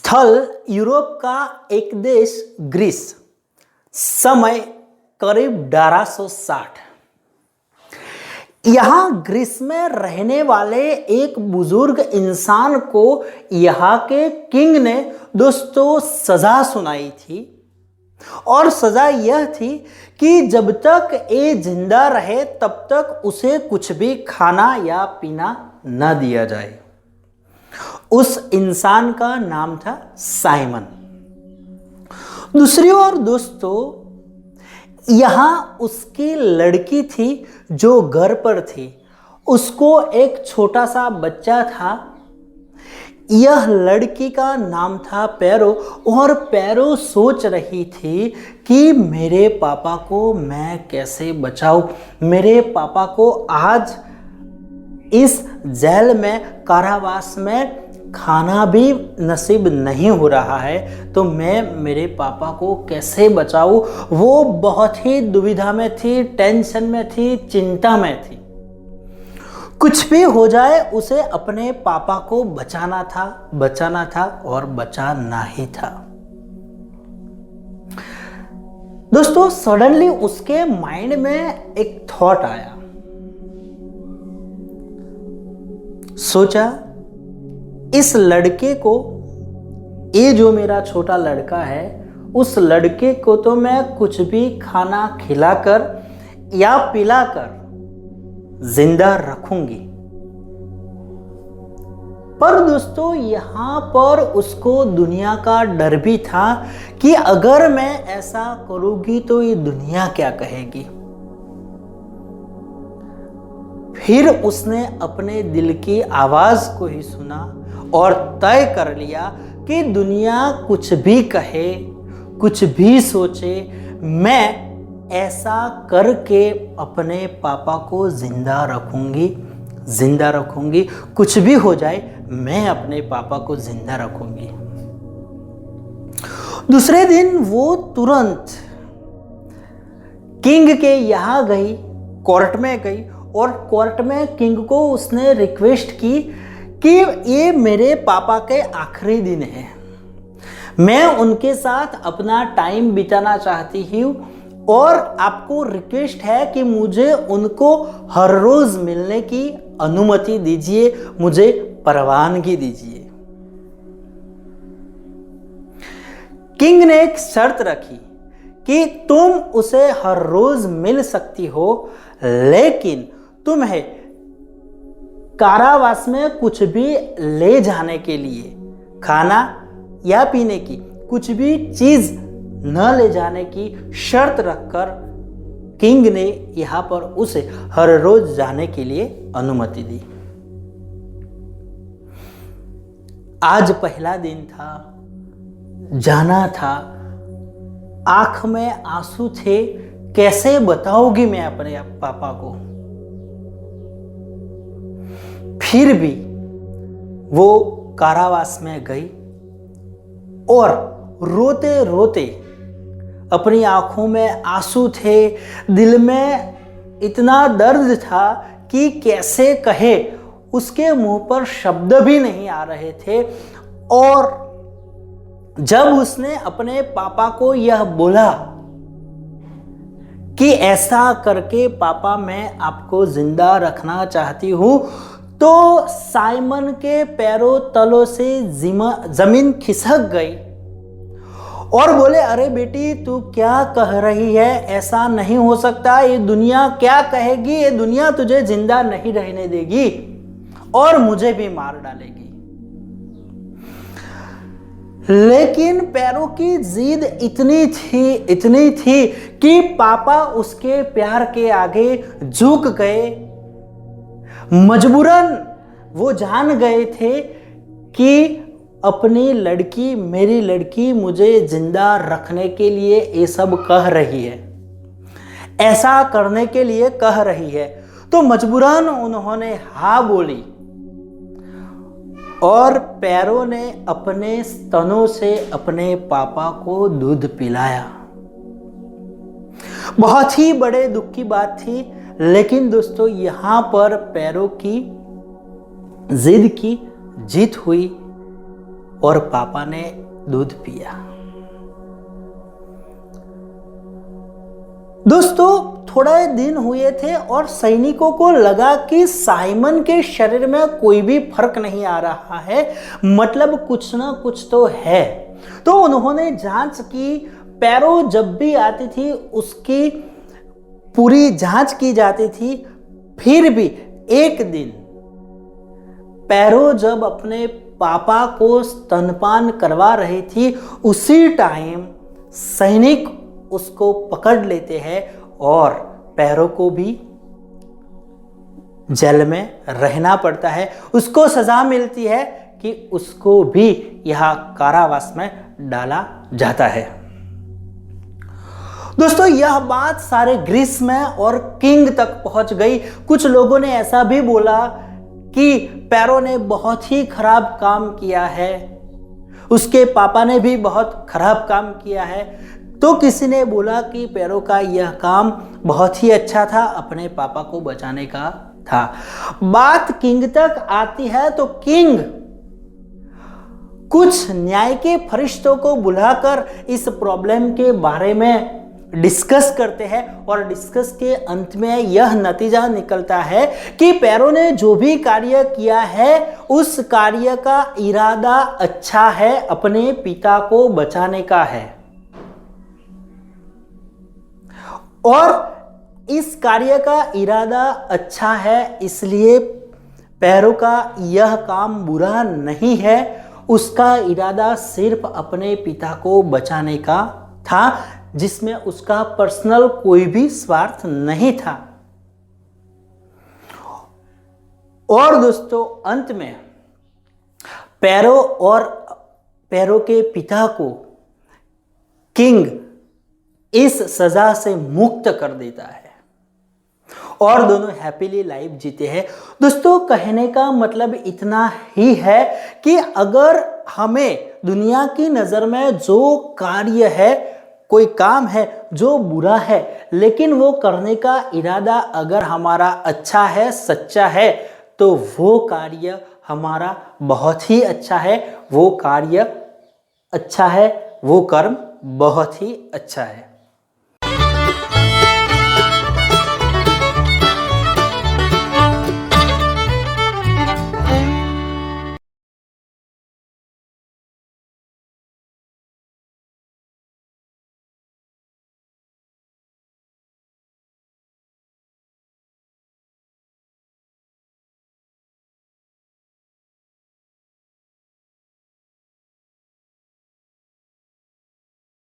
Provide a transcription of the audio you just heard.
स्थल यूरोप का एक देश ग्रीस। समय करीब 1260। यहाँ ग्रीस में रहने वाले एक बुजुर्ग इंसान को यहाँ के किंग ने दोस्तों सजा सुनाई थी। और सजा यह थी कि जब तक ये जिंदा रहे तब तक उसे कुछ भी खाना या पीना न दिया जाए। उस इंसान का नाम था साइमन। दूसरी ओर दोस्तों, यहाँ उसकी लड़की थी जो घर पर थी। उसको एक छोटा सा बच्चा था। यह लड़की का नाम था पैरो। और पैरो सोच रही थी कि मेरे पापा को मैं कैसे बचाऊं। मेरे पापा को आज इस जेल में, कारावास में खाना भी नसीब नहीं हो रहा है, तो मैं मेरे पापा को कैसे बचाऊं। वो बहुत ही दुविधा में थी, टेंशन में थी, चिंता में थी। कुछ भी हो जाए उसे अपने पापा को बचाना था और बचाना ही था। दोस्तों, सडनली उसके माइंड में एक थॉट आया। सोचा, इस लड़के को, ये जो मेरा छोटा लड़का है, उस लड़के को तो मैं कुछ भी खाना खिलाकर या पिलाकर जिंदा रखूंगी। पर दोस्तों, यहां पर उसको दुनिया का डर भी था कि अगर मैं ऐसा करूंगी तो ये दुनिया क्या कहेगी। फिर उसने अपने दिल की आवाज को ही सुना और तय कर लिया कि दुनिया कुछ भी कहे, कुछ भी सोचे, मैं ऐसा करके अपने पापा को जिंदा रखूंगी। कुछ भी हो जाए मैं अपने पापा को जिंदा रखूंगी। दूसरे दिन वो तुरंत किंग के यहाँ गई, कोर्ट में गई और कोर्ट में किंग को उसने रिक्वेस्ट की कि ये मेरे पापा के आखिरी दिन है, मैं उनके साथ अपना टाइम बिताना चाहती हूँ और आपको रिक्वेस्ट है कि मुझे उनको हर रोज मिलने की अनुमति दीजिए, मुझे परवानगी दीजिए। किंग ने एक शर्त रखी कि तुम उसे हर रोज मिल सकती हो, लेकिन तुम्हें कारावास में कुछ भी ले जाने के लिए, खाना या पीने की कुछ भी चीज न ले जाने की शर्त रखकर किंग ने यहां पर उसे हर रोज जाने के लिए अनुमति दी। आज पहला दिन था, जाना था। आंख में आंसू थे, कैसे बताओगी मैं अपने पापा को। फिर भी वो कारावास में गई और रोते रोते, अपनी आंखों में आंसू थे, दिल में इतना दर्द था कि कैसे कहे, उसके मुंह पर शब्द भी नहीं आ रहे थे। और जब उसने अपने पापा को यह बोला कि ऐसा करके पापा मैं आपको जिंदा रखना चाहती हूं, तो साइमन के पैरों तलों से जमीन खिसक गई और बोले, अरे बेटी तू क्या कह रही है, ऐसा नहीं हो सकता, ये दुनिया क्या कहेगी, ये दुनिया तुझे जिंदा नहीं रहने देगी और मुझे भी मार डालेगी। लेकिन पैरों की जिद इतनी थी कि पापा उसके प्यार के आगे झुक गए। मजबूरन वो जान गए थे कि अपनी लड़की, मेरी लड़की मुझे जिंदा रखने के लिए ये सब कह रही है, ऐसा करने के लिए कह रही है। तो मजबूरन उन्होंने हाँ बोली और पैरों ने अपने स्तनों से अपने पापा को दूध पिलाया। बहुत ही बड़े दुख की बात थी, लेकिन दोस्तों यहां पर पैरों की जिद की जीत हुई और पापा ने दूध पिया। दोस्तों थोड़ा दिन हुए थे और सैनिकों को लगा कि साइमन के शरीर में कोई भी फर्क नहीं आ रहा है, मतलब कुछ ना कुछ तो है। तो उन्होंने जांच की, पैरो जब भी आती थी उसकी पूरी जांच की जाती थी। फिर भी एक दिन पैरो जब अपने पापा को स्तनपान करवा रही थी, उसी टाइम सैनिक उसको पकड़ लेते हैं और पैरो को भी जेल में रहना पड़ता है। उसको सजा मिलती है कि उसको भी यह कारावास में डाला जाता है। दोस्तों यह बात सारे ग्रीस में और किंग तक पहुंच गई। कुछ लोगों ने ऐसा भी बोला कि पैरो ने बहुत ही खराब काम किया है, उसके पापा ने भी बहुत खराब काम किया है। तो किसी ने बोला कि पैरो का यह काम बहुत ही अच्छा था, अपने पापा को बचाने का था। बात किंग तक आती है तो किंग कुछ न्याय के फरिश्तों को बुलाकर इस प्रॉब्लम के बारे में डिस्कस करते हैं और डिस्कस के अंत में यह नतीजा निकलता है कि पैरो ने जो भी कार्य किया है उस कार्य का इरादा अच्छा है, अपने पिता को बचाने का है। और इस कार्य का इरादा अच्छा है, इसलिए पैरो का यह काम बुरा नहीं है। उसका इरादा सिर्फ अपने पिता को बचाने का था, जिसमें उसका पर्सनल कोई भी स्वार्थ नहीं था। और दोस्तों अंत में पैरो के पिता को किंग इस सजा से मुक्त कर देता है और दोनों हैप्पीली लाइफ जीते हैं। दोस्तों कहने का मतलब इतना ही है कि अगर हमें दुनिया की नज़र में जो कार्य है, कोई काम है जो बुरा है, लेकिन वो करने का इरादा अगर हमारा अच्छा है, सच्चा है, तो वो कार्य हमारा बहुत ही अच्छा है, वो कार्य अच्छा है, वो कर्म बहुत ही अच्छा है।